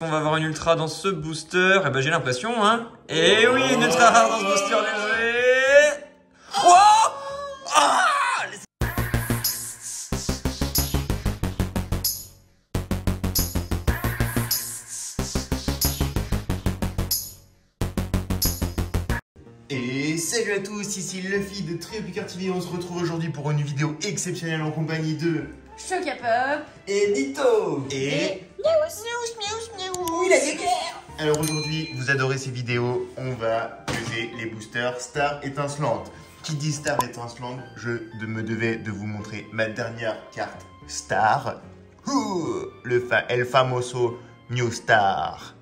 On va avoir une ultra dans ce booster. Eh ben j'ai l'impression, hein. Et oui, une ultra rare dans ce booster léger. Wow, ah, Et salut à tous, ici Luffy de Triopicar TV. On se retrouve aujourd'hui pour une vidéo exceptionnelle en compagnie de Chocapop et Nito et oui, la guerre. Alors aujourd'hui, vous adorez ces vidéos, on va peser les boosters Star Étincelante. Qui dit Star Étincelante, je me devais de vous montrer ma dernière carte Star. El famoso New Star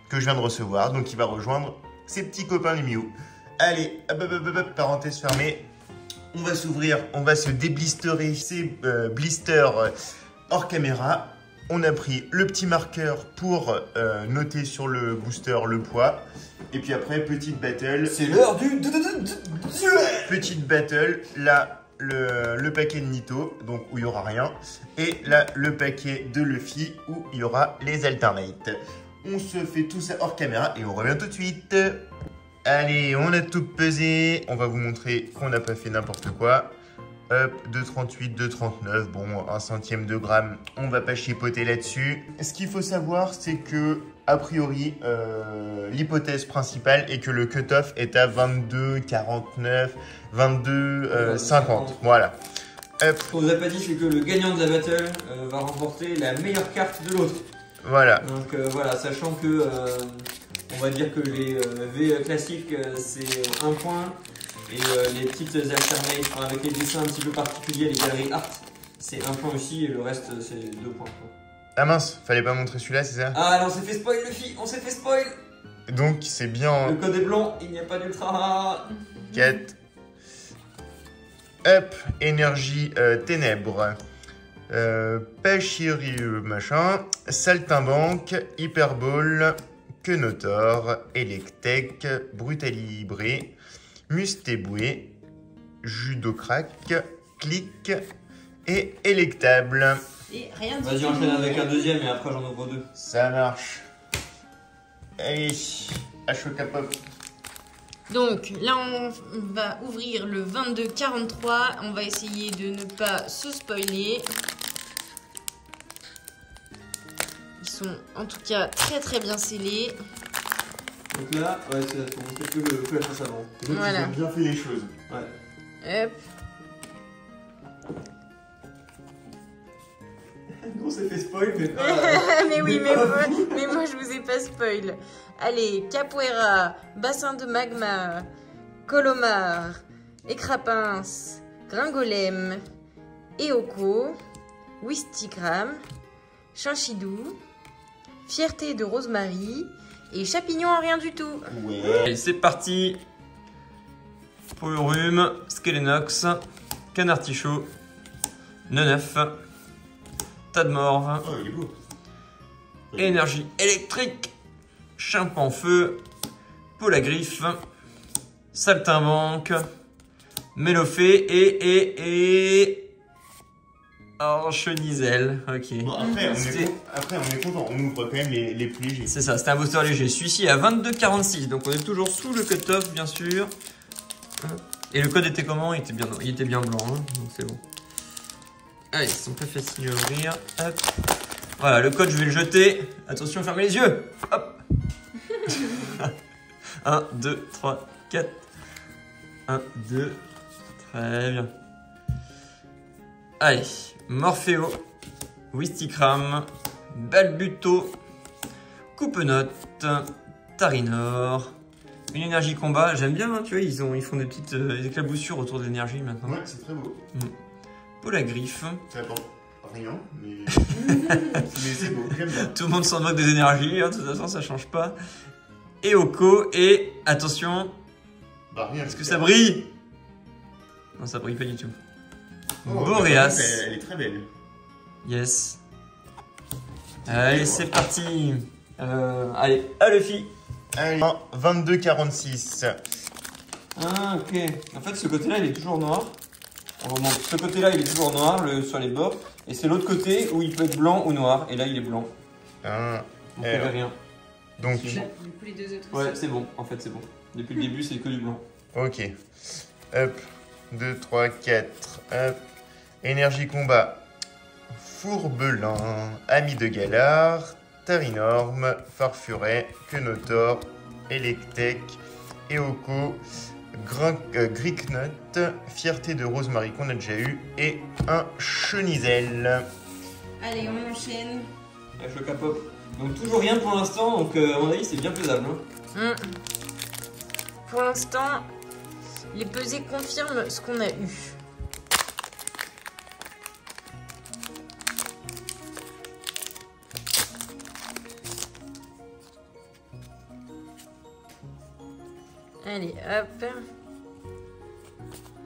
que je viens de recevoir, donc il va rejoindre ses petits copains les Mew. Allez, parenthèse fermée, on va s'ouvrir, on va se déblisterer ces blisters hors caméra. On a pris le petit marqueur pour noter sur le booster le poids. Et puis après, petite battle. c'est l'heure du Petite battle, là, le paquet de Nito, donc où il n'y aura rien. Et là, le paquet de Luffy, où il y aura les alternates. On se fait tout ça hors caméra et on revient tout de suite. Allez, on a tout pesé. On va vous montrer qu'on n'a pas fait n'importe quoi. Hop, 2,38, 2,39. Bon, 1 centième de gramme, on va pas chipoter là-dessus. Ce qu'il faut savoir, c'est que, a priori, l'hypothèse principale est que le cutoff est à 22,49, 22,50. Voilà. Hop. Ce qu'on vous a pas dit, c'est que le gagnant de la battle va remporter la meilleure carte de l'autre. Voilà. Donc voilà, sachant que on va dire que les V classiques c'est 1 point et les petites alternates avec les dessins un petit peu particuliers, les galeries art, c'est 1 point aussi et le reste c'est 2 points. Ah mince, fallait pas montrer celui-là, c'est ça? Ah là on s'est fait spoil Luffy, on s'est fait spoil. Donc c'est bien. Le code est blanc, il n'y a pas d'ultra rare. 4. Hop, énergie ténèbres. Pachirieux machin. Saltimbanque, Hyperball, Quenotor, Electek, Brutalibré, Mustéboué, Judocrac, Clic et Électable. et rien de Vas-y enchaîne avec un deuxième et après j'en ouvre 2. Ça marche. Allez, à Chocapop. Donc là on va ouvrir le 22-43. On va essayer de ne pas se spoiler. Ils sont en tout cas très bien scellés. Donc là, ouais, c'est que la face avant. Donc Voilà. ils ont bien fait les choses. Ouais. Hop. On s'est fait spoil, mais pas. mais oui, mais pas mais moi je vous ai pas spoil. Allez, Capoeira, Bassin de Magma, Colomar, Écrapins, Gringolem, Eoko, Wistigram, Chinchidou, Fierté de Rosemary et Chapignon en rien du tout. Ouais. Allez, c'est parti. Polyrume, Skelenox, Canartichaud, Neneuf, Tadmorve, Oh, il est beau. Énergie électrique, Chimpanfeu, Polagriffe, Saltimbanque, Mélophée et... Oh, Chenisel, ok. Bon, après, on est content. On ouvre quand même les plus légers. C'est ça, c'était un booster léger. Celui-ci est à 22,46, donc on est toujours sous le cut-off, bien sûr. Et le code était comment? Il était bien blanc, hein, donc c'est bon. Allez, c'est un peu facile à ouvrir. Hop. Voilà, le code, je vais le jeter. Attention, fermez les yeux. Hop. 1, 2, 3, 4. 1, 2. Très bien. Allez, Morpheo, Wistikram, Balbuto, Coupenote, Tarinor, une énergie combat. J'aime bien, hein, tu vois, ils font des petites éclaboussures autour de l'énergie maintenant. Ouais, c'est très beau. Polagriffe. Ça apporte rien, mais c'est beau, j'aime bien. Tout le monde s'en moque des énergies, hein, de toute façon ça change pas. Eoko et attention, Bah rien. est-ce que ça brille? Non, ça brille pas du tout. Oh, Boreas. Elle est très belle. Yes. Allez, c'est parti. Allez, à Luffy. Allez, 22,46. Ah, ok. En fait, ce côté-là, il est toujours noir. On remonte. Ce côté-là, il est toujours noir sur les bords. Et c'est l'autre côté où il peut être blanc ou noir. Et là, il est blanc. 1, On fait rien. Donc, Du coup, les deux autres. Ouais, c'est bon. En fait, c'est bon. Depuis le début, c'est que du blanc. ok. Hop, 2, 3, 4. Hop. Énergie combat. Fourbelin, Ami de Galar, Tarinorm, Farfuret, Quenotor, Electek, Eoko, Gricknut, Fierté de Rosemary qu'on a déjà eu, et un Chenizel. Allez, on enchaîne. Avec le capop. Donc toujours rien pour l'instant, donc à mon avis c'est bien faisable. Hein. Pour l'instant, les pesées confirment ce qu'on a eu. Allez, hop.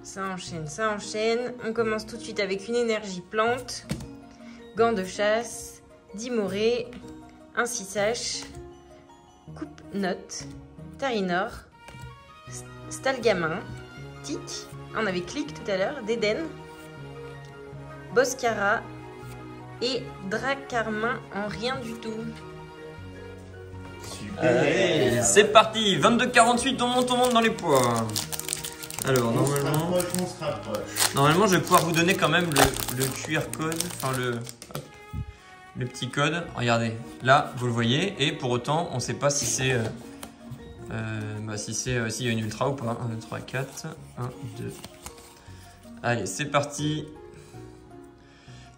Ça enchaîne, ça enchaîne. On commence tout de suite avec une énergie plante, gants de chasse, dimoré, un sissache, coupe-note, tarinor, stalgamin, tic, on avait clic tout à l'heure, d'Eden, boscara et dracarmin en rien du tout. Super. Allez, c'est parti. 22,48, on monte dans les poids. Alors On se normalement, rapproche. normalement je vais pouvoir vous donner quand même le QR code, enfin le petit code. Regardez, là vous le voyez et pour autant on ne sait pas si c'est s'il y a une ultra ou pas. 1, 2, 3, 4, 1, 2. Allez, c'est parti.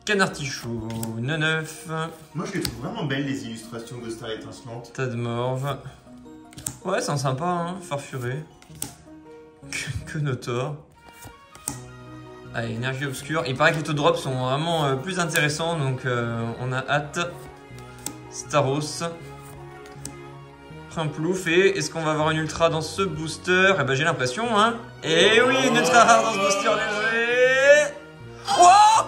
Canartichaud, Neneuf, Moi je les trouve vraiment belles les illustrations de Star étincelante. Tas de morve. Ouais, c'est sympa, hein, farfuré. Quenotor. Allez, énergie obscure. Il paraît que les taux de drop sont vraiment plus intéressants, donc on a hâte. Staros. Primplouf. Et est-ce qu'on va avoir une ultra dans ce booster? Eh ben j'ai l'impression, hein. Et oui, une ultra rare dans ce booster léger. Wow!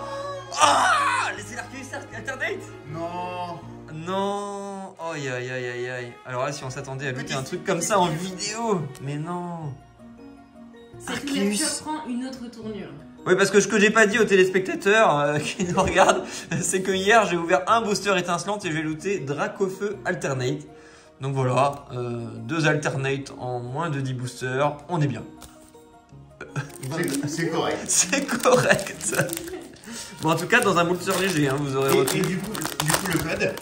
Ah! Les Arceus Alternate? Non. Non. Aïe aïe aïe aïe aïe. Alors là, si on s'attendait à lutter un truc comme ça en vidéo. Mais non. Cette Arceus. ouverture prend une autre tournure. Oui, parce que ce que j'ai pas dit aux téléspectateurs qui nous regardent, c'est que hier j'ai ouvert un booster étincelante et j'ai looté Dracofeu Alternate. Donc voilà, 2 Alternate en moins de 10 boosters, on est bien. C'est correct. C'est correct. Bon, en tout cas, dans un booster léger, hein, vous aurez Et retenu. du coup, le code,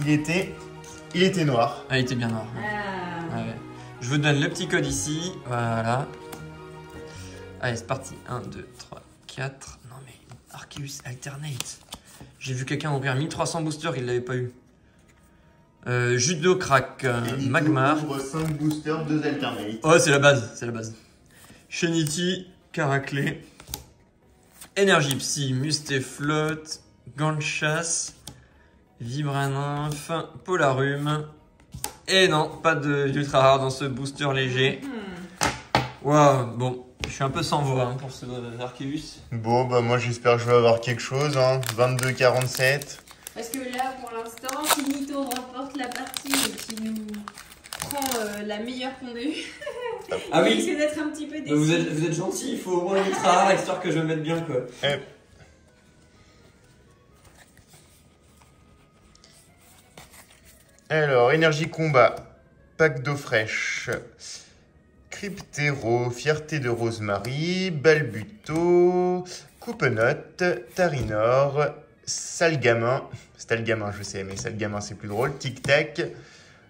il était noir. Ah, il était bien noir. Ah. Ouais. Je vous donne le petit code ici, voilà. Allez, c'est parti. 1, 2, 3, 4. Non mais, Arceus Alternate. J'ai vu quelqu'un ouvrir 1300 boosters, il l'avait pas eu. Judo Crack, Et Nico Magmar. ouvre 5 boosters, 2 alternates. Oh, c'est la base, c'est la base. Shenity, Caraclé. Énergie Psy, Mustéflot, Gant de chasse, Vibranymph, Polarum. Et non, pas d'ultra rare dans ce booster léger. Waouh, bon, je suis un peu sans voix hein, pour ce Arceus. Bon, bah moi j'espère que je vais avoir quelque chose. Hein. 22,47. Parce que là, pour l'instant, si Nito remporte la partie et qu'il nous prend la meilleure qu'on ait eue, Ah il oui, risque d'être un petit peu déçu. vous êtes gentil, il faut au moins une ultra rare histoire que je me mette bien quoi. Alors, énergie combat, pack d'eau fraîche, Cryptéro, Fierté de Rosemary, Balbuto, Coupe-note, Tarinor, Stalgamin, je sais, mais Stalgamin c'est plus drôle, Tic Tac,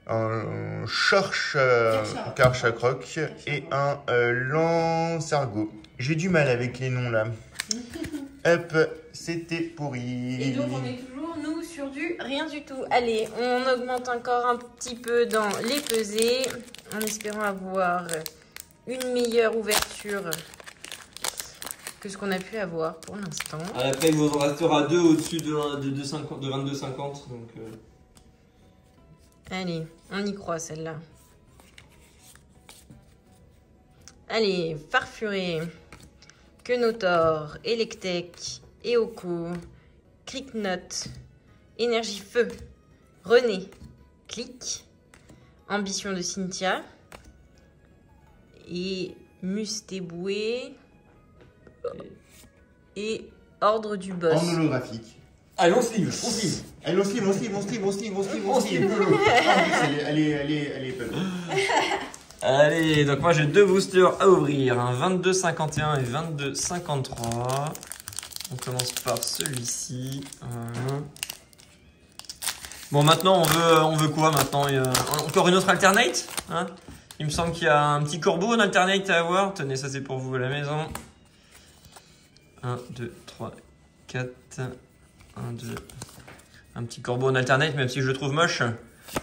un Karchakroc et un Lancergo. J'ai du mal avec les noms là. Hop, c'était pourri. Et donc, on est toujours, nous, sur du rien du tout. Allez, on augmente encore un petit peu dans les pesées, en espérant avoir une meilleure ouverture que ce qu'on a pu avoir pour l'instant. Après, il vous en restera 2 au-dessus de 22,50. Donc, Allez, on y croit celle-là. Allez, Farfuré, Quenotor, Electek, Eoko, Cricknut, Énergie Feu, René, Clic, Ambition de Cynthia et Mustéboué et Ordre du Boss. En holographique. Allez, on sleeve, on sleeve. Allez, on sleeve. Allez, Pablo. Allez, donc moi j'ai deux boosters à ouvrir, un 22,51 et 22,53. On commence par celui-ci. Voilà. Bon, maintenant on veut quoi maintenant? Encore une autre alternate, hein? Il me semble qu'il y a un petit corbeau en alternate à avoir. Tenez, ça c'est pour vous à la maison. 1, 2, 3, 4. 1, 2. Un petit corbeau en alternate, même si je le trouve moche.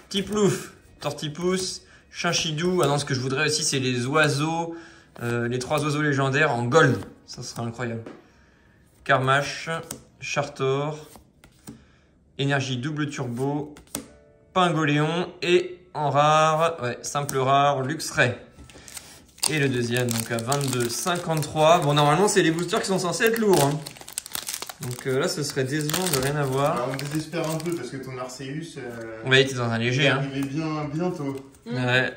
Petit plouf, tortipousse, chinchidou. Ah non, ce que je voudrais aussi, c'est les oiseaux, les 3 oiseaux légendaires en gold. Ça serait incroyable. Carmache, Chartor, énergie double turbo, Pingoléon et en rare, ouais, simple rare, Luxray. Et le deuxième, donc à 22,53. Bon, normalement, c'est les boosters qui sont censés être lourds, hein. Donc là, ce serait décevant de rien avoir. Alors, on désespère un peu parce que ton Arceus. Ouais, il était dans un léger, hein. Il est bien bientôt. Ouais.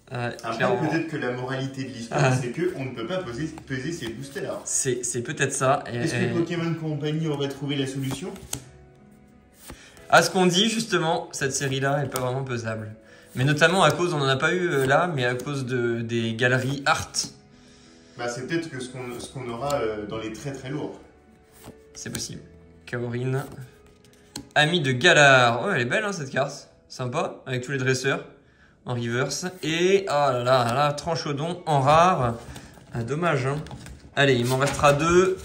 Après, peut-être que la moralité de l'histoire, c'est qu'on ne peut pas peser ses boosters. C'est peut-être ça. Est-ce que Pokémon Company aurait trouvé la solution? À ce qu'on dit, justement, cette série-là n'est pas vraiment pesable. Mais notamment à cause, on n'en a pas eu là, mais à cause des galeries art. Bah, c'est peut-être que ce qu'on aura dans les très très lourds. C'est possible. Kaorin. Ami de Galar. Oh, elle est belle, hein, cette carte. Sympa, avec tous les dresseurs en reverse. Et, oh là là, là, Tranchodon en rare. Ah, dommage, hein. Allez, il m'en restera 2.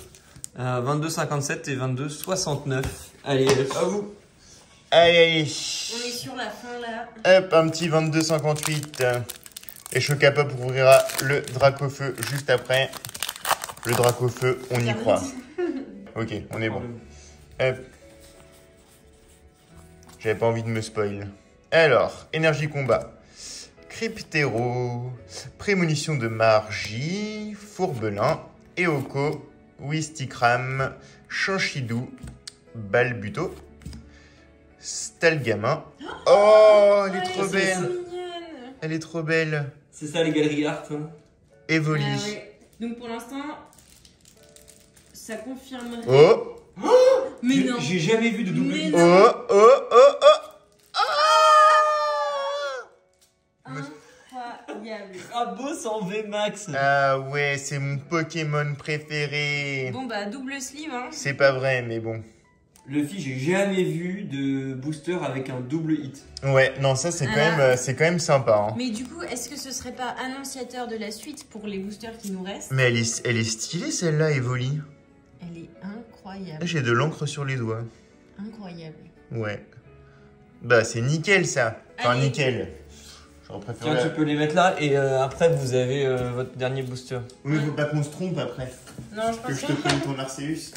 22,57 et 22,69. Allez, à vous. Allez. On est sur la fin là. Hop, un petit 22,58. Et Chocapop ouvrira le Dracofeu juste après. Le Dracofeu, on y croit. Ok, on est bon. Hop. J'avais pas envie de me spoil. Alors, énergie combat. Cryptéro. Prémonition de Margie. Fourbelin. Eoko. Wistikram. Chanchidou. Balbuto. Stalgamin. Oh, elle est trop belle. Elle est trop belle. C'est ça les galeries art, hein. Evoli. Ouais. Donc pour l'instant, ça confirmerait. Oh. Mais non. J'ai jamais vu de double Mais hit. non. Incroyable. Crabos en VMAX. Ah ouais, c'est mon Pokémon préféré. Bon bah double sleeve hein. C'est pas vrai, mais bon. Luffy, j'ai jamais vu de booster avec un double hit. Ouais, non, ça c'est quand même sympa. Hein. Mais du coup, est-ce que ce serait pas annonciateur de la suite pour les boosters qui nous restent? Mais elle est stylée celle-là, Evoli. Elle est incroyable. J'ai de l'encre sur les doigts. Incroyable. Ouais. Bah c'est nickel ça. Enfin Allez. nickel. J'aurais préféré. Tiens, tu peux les mettre là et après vous avez votre dernier booster. Oui, faut pas qu'on se trompe après. Non, je Que pense je te prenne ton Arceus.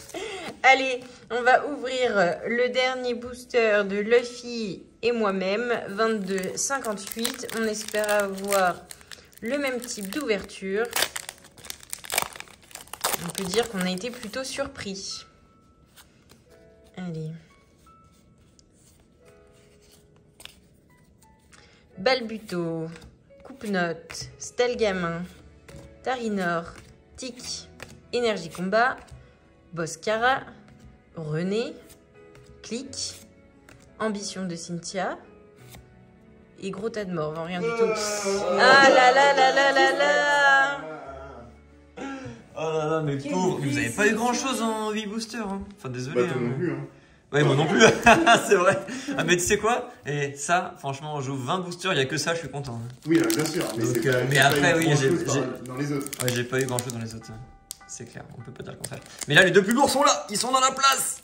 Allez, on va ouvrir le dernier booster de Luffy et moi-même, 22,58. On espère avoir le même type d'ouverture. On peut dire qu'on a été plutôt surpris. Allez. Balbuto, Coupe-Note, Stelgamin, Tarinor, Tic, Énergie Combat, Boscara, René, Click, Ambition de Cynthia et Gros tas de morts, non, rien du tout. Ah là là là là là là. Oh là là, mais Quelle pauvre, vous avez pas eu grand chose déception. en 8 boosters. Hein. Enfin, désolé. Pas toi non plus, hein. Ouais, moi non plus. C'est vrai. Ah, mais tu sais quoi? Et ça, franchement, on joue 20 boosters, il y a que ça, je suis content. Oui, bien sûr. Mais, Donc, c'est pas, mais c'est après, pas une oui, grosse j'ai- chose par- j'ai- dans les autres. Ouais, j'ai pas eu grand chose dans les autres. C'est clair, on peut pas dire le contraire. Mais là, les deux plus lourds sont là, ils sont dans la place.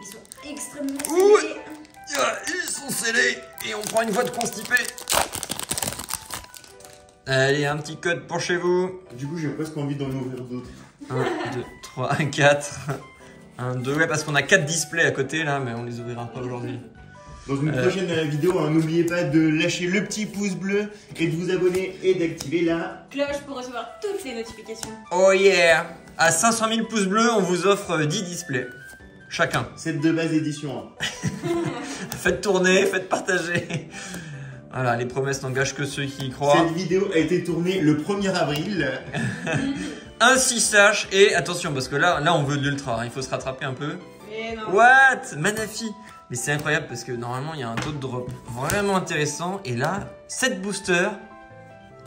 Ils sont extrêmement Ouais. scellés. Ils sont scellés et on prend une voie de constipé. Allez, un petit code pour chez vous. Du coup, j'ai presque envie d'en ouvrir d'autres. 1, 2, 3, 4. 1, 2. Ouais, parce qu'on a 4 displays à côté là, mais on les ouvrira pas aujourd'hui. Dans une prochaine vidéo, hein, n'oubliez pas de lâcher le petit pouce bleu et de vous abonner et d'activer la... Cloche pour recevoir toutes les notifications. Oh yeah! À 500 000 pouces bleus, on vous offre 10 displays. Chacun. Cette de base édition. Hein. Faites tourner, faites partager. Voilà, les promesses n'engagent que ceux qui y croient. Cette vidéo a été tournée le 1er avril. Un 6H et attention parce que là on veut de l'ultra, hein, il faut se rattraper un peu. Et non. What? Manafi. Mais c'est incroyable parce que normalement il y a un taux de drop vraiment intéressant. Et là, 7 boosters.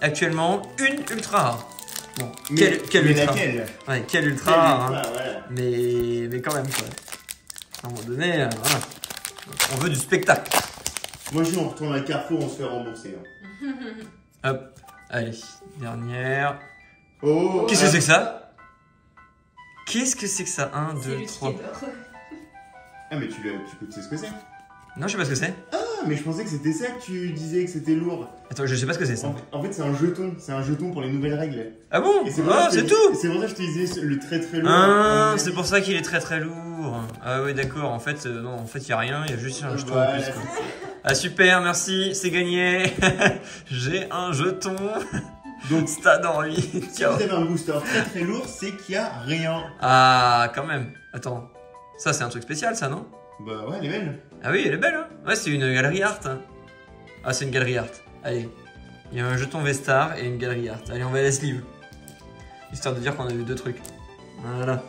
Actuellement, une ultra rare. Bon, quelle ultra laquelle? Ouais, quelle ultra Quelle rare. ultra, Hein. voilà. Mais quand même, quoi. À un moment donné, voilà. On veut du spectacle. Moi, je dis, on retourne à Carrefour, on se fait rembourser. Hein. Hop, allez, dernière. Oh, Qu'est-ce que c'est que ça? Qu'est-ce que c'est que ça? 1, C'est 2, le 3. ticket d'or. Ah, mais tu sais ce que c'est? Non, je sais pas ce que c'est. Ah, mais je pensais que c'était ça que tu disais que c'était lourd. Attends, je sais pas ce que c'est ça. En fait, c'est un jeton. C'est un jeton pour les nouvelles règles. Ah bon? Et pour ça Ah, que c'est je- tout? C'est pour ça que je te disais le très très lourd. Ah, c'est pour ça qu'il est très très lourd. Ah oui, d'accord. En fait, non, en fait, il y a rien. Il y a juste un jeton en Voilà, plus. c'est Quoi. ça. Ah super, merci, c'est gagné. J'ai un jeton. Donc, Stade en 8. si vous avez un booster très très lourd, c'est qu'il y a rien. Ah, quand même. Attends. Ça, c'est un truc spécial, ça, non? Bah ouais, elle est belle. Ah oui, elle est belle, hein? Ouais, c'est une galerie art. Hein. Ah, c'est une galerie art. Allez. Il y a un jeton Vestar et une galerie art. Allez, on va à la sleeve. Histoire de dire qu'on a eu 2 trucs. Voilà.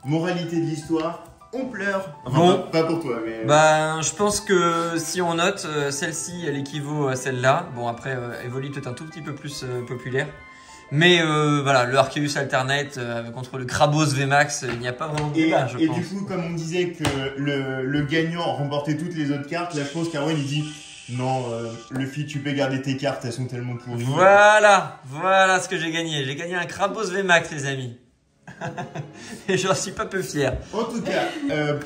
Moralité de l'histoire, on pleure. Enfin, Bon. pas pour toi, mais. Bah, je pense que si on note, celle-ci, elle équivaut à celle-là. Bon, après, Evoli peut-être un tout petit peu plus populaire. Mais voilà, le Arceus Alternate contre le Krabos VMAX, il n'y a pas vraiment de débat, je et pense. du coup, comme on disait que le gagnant remportait toutes les autres cartes, là je pense qu'Arwen il dit non, Luffy, tu peux garder tes cartes, elles sont tellement pourries. Voilà, voilà ce que j'ai gagné. J'ai gagné un Krabos VMAX, les amis. Et j'en suis pas peu fier. En tout cas,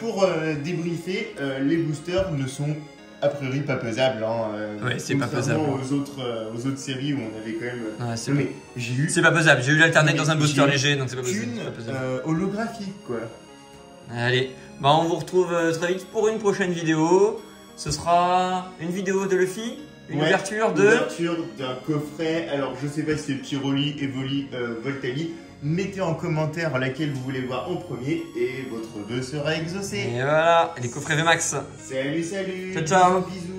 pour débriefer, les boosters ne sont a priori pas pesables. Hein, Ouais, c'est pas contrairement pesable. aux autres séries où on avait quand même. Ouais, c'est Non, mais j'ai eu pas pesable. J'ai eu l'Alternate Mais dans un booster j'ai léger, donc c'est pas pesable. une c'est pas pesable. holographique quoi. Allez, bah on vous retrouve très vite pour une prochaine vidéo. Ce sera une vidéo de Luffy, une Ouais, ouverture Ouverture d'un coffret. Alors je sais pas si c'est Pyroli, Evoli, Voltali. Mettez en commentaire laquelle vous voulez voir en premier et votre vœu sera exaucé. Et voilà, et les coffrets VMAX. Salut, salut. Ciao, ciao. Bisous.